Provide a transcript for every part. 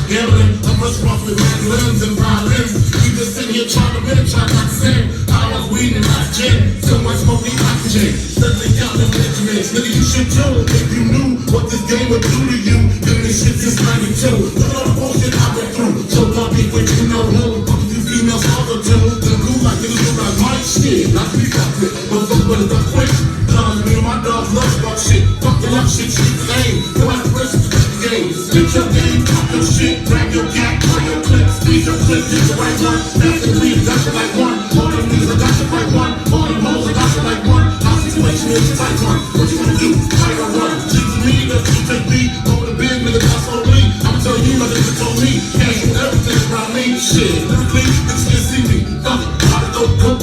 Gambling, I'm much rough with mandolins and violins. We just sitting here trying to win, trying not to sin. I was weed and not gin, so much smoking oxygen. Steadily counting Benjamins. Nigga, you should too. If you knew what this game would do to you, then this shit just 92. Look at all the bullshit I went through. So far beef with you know who. Fuck you females auto tune. Then blue like niggas look like my shit. Not to be fucked with, but fuck with it, I'm quick. Cause me and my dogs love about shit. Fuck the love shit, shit the name. No aspirations to the game. Spit your game, talk your shit, grab your gat, pull your clip, squeeze your clip, get the right one. That's the weed, got you like one. All them niggas, I got you like one. All them hoes, I got you like one. Our situation is a tight one. What you wanna do? Fight or run? Cheat to me, that's you take me. Over the big nigga, that's on me. I'ma tell you like nigga told me. Can't do everything around me. Shit, lyrically, niggas can't see me. Fuck it, gotta go, cut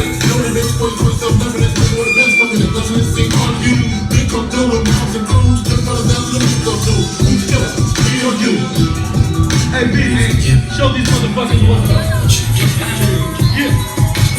it. Know that bitch, boy, you yourself, never let me know the best. Fucking it, doesn't it seem on you? Big come through with moms and crews. Just brothers down to the meat go through. Who's killer? Me or you? Hey, Bizzy, show these motherfuckers what's up. Yeah.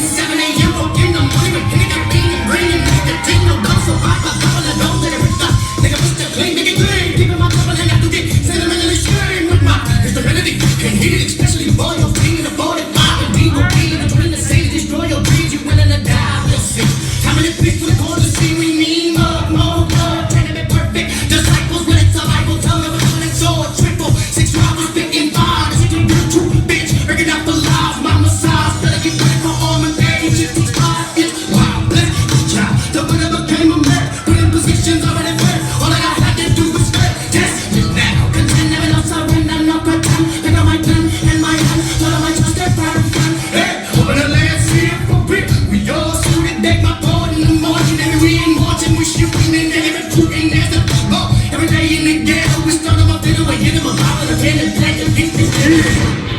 7 a.m. in the morning, beginning of being raining. Nigga, take no guns, so pop a couple of dogs that are stuck. Nigga, what's the clean, nigga, clean. Keeping my trouble and I have to get sentimentally strained with my instrumentality. Can't hit it, especially boy, you're feeling the 45 and be will be between the saints, destroy your dreams, you willing to die. We'll see. Time in the pitch for the corner to see we need more blood, trying to be perfect. Disciples with a survival, tell me what's on that sword. Triple, 6 rounds, 15 bars. This is your YouTube bitch, breaking out the lies, my massage. Better get ready for all my days. 55 inch, wow, bless the child. The winner became a man, put in positions already fair. All I had to do was stay. Test me now, contend, never no surrender, no pretend. Pick up my pen and my hand, all of my trust and pride and friend. Hey, open the land, see it for real. We all suited, deck my board in the morning. Every we ain't watching, we shooting and every recruiting. There's the every day in the ghetto, we start them up in a way, hit them alive with a pen and black and pink.